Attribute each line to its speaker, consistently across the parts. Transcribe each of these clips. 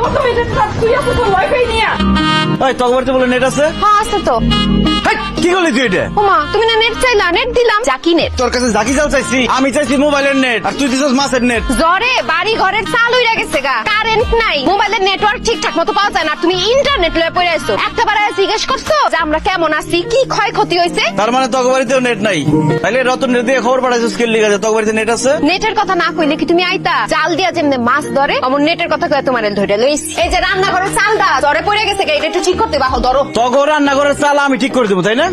Speaker 1: আমার তো নেট তুই আছে তো ওয়াইফাই নিয়া।
Speaker 2: ওই তোর বাড়িতে বলে নেট আছে?
Speaker 3: হ্যাঁ আছে তো।
Speaker 2: হেই, কি করলি তুই এটা?
Speaker 3: ওমা তুমি না নেট চাইলা, নেট দিলাম। জাকি নেট।
Speaker 2: তোর কাছে জাকি জাল চাইছি, আমি চাইছি মোবাইলের নেট, আর তুই দিছিস মাছের নেট।
Speaker 3: জ্বরে বাড়ি ঘরের চাল হইরা গেছে গা, কারেন্ট নাই, মোবাইলের নেটওয়ার্ক ঠিকঠাক মতো পাওয়া যায় না, আর তুমি ইন্টারনেট লয়ে পড়ে আছো। একটাবার জিজ্ঞেস করছো যে আমরা কেমন আছি, কি ক্ষয়ক্ষতি হয়েছে?
Speaker 2: তার মানে তোর বাড়িতেও নেট নাই? তাহলে রতন নেট দিয়ে খবর পাঠাইছিস কে লিগা যে তোর বাড়িতে নেট আছে?
Speaker 3: নেটের কথা না কইলে কি তুমি আইতা? চাল দিয়া যেমনে মাছ ধরে অমন নেটের কথা কয়ে তোমার ধরে লইছি। এই যে রান্নাঘরের চালটা জ্বরে পড়ে গেছে গা, এটা একটু ঠিক করতে বাহো ধরো।
Speaker 2: তোর রান্নাঘরের চাল আমি ঠিক করে দেবো, তাই না?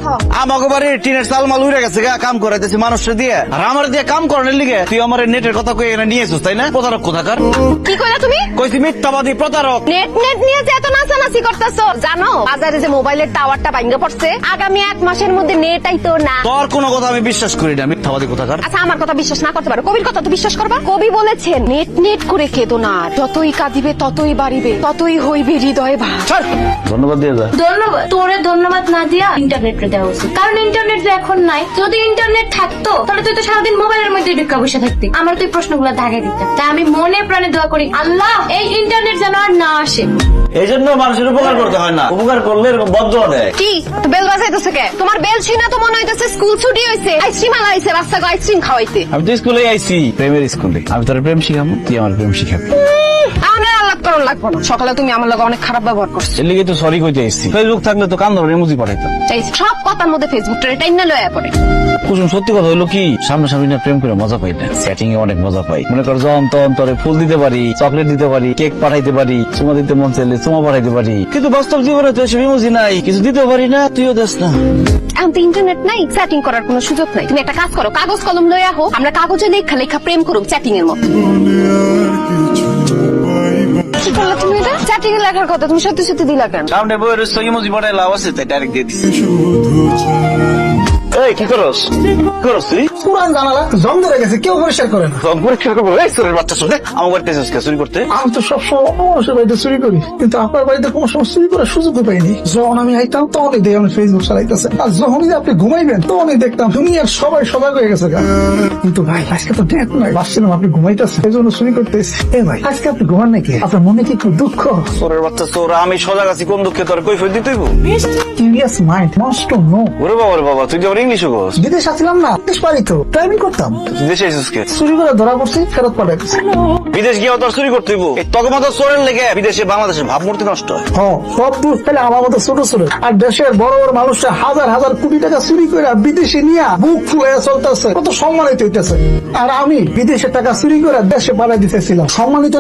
Speaker 2: আমাকে বাড়ির টিনের চাল মাল উড়ে গেছে গা, কাম করাইতেছি মানুষটা দিয়ে, আর আমার দিয়ে কাম করানোর লিগে তুই আমার নেটের কথা কই এনে নিয়েছিস, তাই না? প্রতারক কোথাকার।
Speaker 3: কি কইলা তুমি?
Speaker 2: কইছি মিথ্যাবাদী প্রতারক।
Speaker 3: নেট নেট নিয়ে যে এত নাচানাচি করতেছো, জানো বাজারে যে মোবাইলের টাওয়ারটা ভাঙা পড়ছে, আগামী 1 মাসের মধ্যে নেট আইতো না।
Speaker 2: তোর কোনো কথা আমি বিশ্বাস করি না, মিথ্যাবাদী কোথাকার।
Speaker 3: আচ্ছা আমার কথা বিশ্বাস না করতে পারো, কবির কথা তো বিশ্বাস করবা। কবি বলেছেন নেট নেট করে কেঁদো না, যতই কাঁদিবে ততই বাড়িবে, ততই হইবে হৃদয়ে ভার।
Speaker 2: ছাড়, ধন্যবাদ দিয়ে যা।
Speaker 1: ধন্যবাদ তোরে ধন্যবাদ না দিয়া ইন্টারনেটে দেওয়া উচিত, কারণ ইন্টারনেট যে এখন নাই। যদি ইন্টারনেট থাকতো তাহলে তুই তো সারাদিন মোবাইলের মধ্যে ঢুকা বসে থাকতি, আমার তুই প্রশ্নগুলো দাগে দিতাম। তাই আমি মনে প্রাণে দোয়া করি আল্লাহ এই ইন্টারনেট যেন আর না আসে।
Speaker 2: এই জন্য মানুষের উপকার করতে হয় না, উপকার করলে এরকম বদদোয়া দেয়।
Speaker 3: কি তো বেল বাজাইতেছে কে? তোমার বেল শুনা তো মনে হইতেছে স্কুল ছুটি হইছে, আইসক্রিম আলাইছে, বাচ্চাকে আইসক্রিম খাওয়াইতে।
Speaker 2: আমি তো স্কুলে আইছি, প্রেমের স্কুলে। আমি তোর প্রেম শিখাবো, তুই আমার প্রেম শিখাবি।
Speaker 3: আমার আলাপ করার লাগবো না, সকালে তুমি আমার লগে অনেক খারাপ ব্যবহার করছো।
Speaker 2: এর লিগে তো সরি কইতে আইছি। ফেসবুক থাকলে তো কান ধরে ইমোজি পাঠাইতাম।
Speaker 3: এই সব কথার মধ্যে ফেসবুকটা টাইনা লয়া পড়ে।
Speaker 2: কুসুম সত্যি কথা হলো কি, সামনাসামনি না প্রেম করে মজা পাই না, সেটিং এ অনেক মজা পাই। মনে কর যখন তখন তোরে ফুল দিতে পারি, চকলেট দিতে পারি, কেক পাঠাইতে পারি, চুমা দিতে মন চাইলে চুমা পাঠাইতে পারি, কিন্তু বাস্তব জীবনে তো এসব ইমোজি নাই, কিছু দিতে পারি না, তুইও দেস না।
Speaker 3: এখন তো ইন্টারনেট নাই, চ্যাটিং করার কোনো সুযোগ নাই। তুমি একটা কাজ করো, কাগজ কলম লয়ে আহো, আমরা কাগজে লেখা লেখা প্রেম করুক চ্যাটিং এর মতো। কি করলা তুমি এটা? চ্যাটিং এ লেখার কথা তুমি সত্যি সত্যি দিলা কেন?
Speaker 2: সামনে বইয়ের ইমোজি পাঠাই লাভ আছে, তাই ডাইরেক্ট দিয়ে দিছি। এই কি করস? করস তুই?
Speaker 4: পুরান জানালা জং ধরে গেছে, কেউ পরিষ্কার করে না।
Speaker 2: পরীক্ষা করবো, এই চোরের বাচ্চা শুনে আমার বাড়িতে এসেছিস কে চুরি করতে?
Speaker 4: আমি তো সবসময় মানুষের বাড়িতে চুরি করি, কিন্তু আপনার বাড়িতে কোনো সময় চুরি করার সুযোগ পাইনি। যখন আমি আইতাম তখনই দেখি আমি ফেসবুক চালাইতেছে, আর যখনই আপনি ঘুমাইবেন তখনই দেখতাম দুনিয়ার সবাই সবাই হয়ে গেছে। কিন্তু ভাই আজকে তো ডেট নাই, ভাবছিলাম আপনি ঘুমাইতেছেন, এই জন্য চুরি করতেছি। এ ভাই আজকে আপনি ঘুমান নাকি? আপনার মনে কি একটু দুঃখ?
Speaker 2: চোরের বাচ্চা চোর, আমি সজাগ আছি, কোন দুঃখে তোর কই ফের দিতেইব?
Speaker 4: Curious mind must to know.
Speaker 2: ওরে বাবা রে বাবা, তুই যে আমার ইংলিশও কস।
Speaker 4: বিদেশ আসছিলাম না, দেশ পারি তো ড্রাইভিং করতাম,
Speaker 2: তুই দেশে আইসিস কে?
Speaker 4: চুরি করে ধরা পড়ছি, ফেরত পাঠাইছি।
Speaker 2: বিদেশ গিয়ে তোর চুরি করতে হইব? এই তকমা তো চোরের লেগে বিদেশে বাংলাদেশের ভাবমূর্তি নষ্ট হয়।
Speaker 4: হ্যাঁ সব দূর তাহলে আমার মতো ছোট ছোট, আর দেশের বড় বড় মানুষরা হাজার হাজার কোটি টাকা চুরি করে বিদেশে নিয়ে বুক ফুলে চলতেছে, কত সম্মানিত হইতেছে। আর আমি বিদেশে টাকা চুরি করে দেশে পাঠাই দিতেছিলাম, সম্মানিত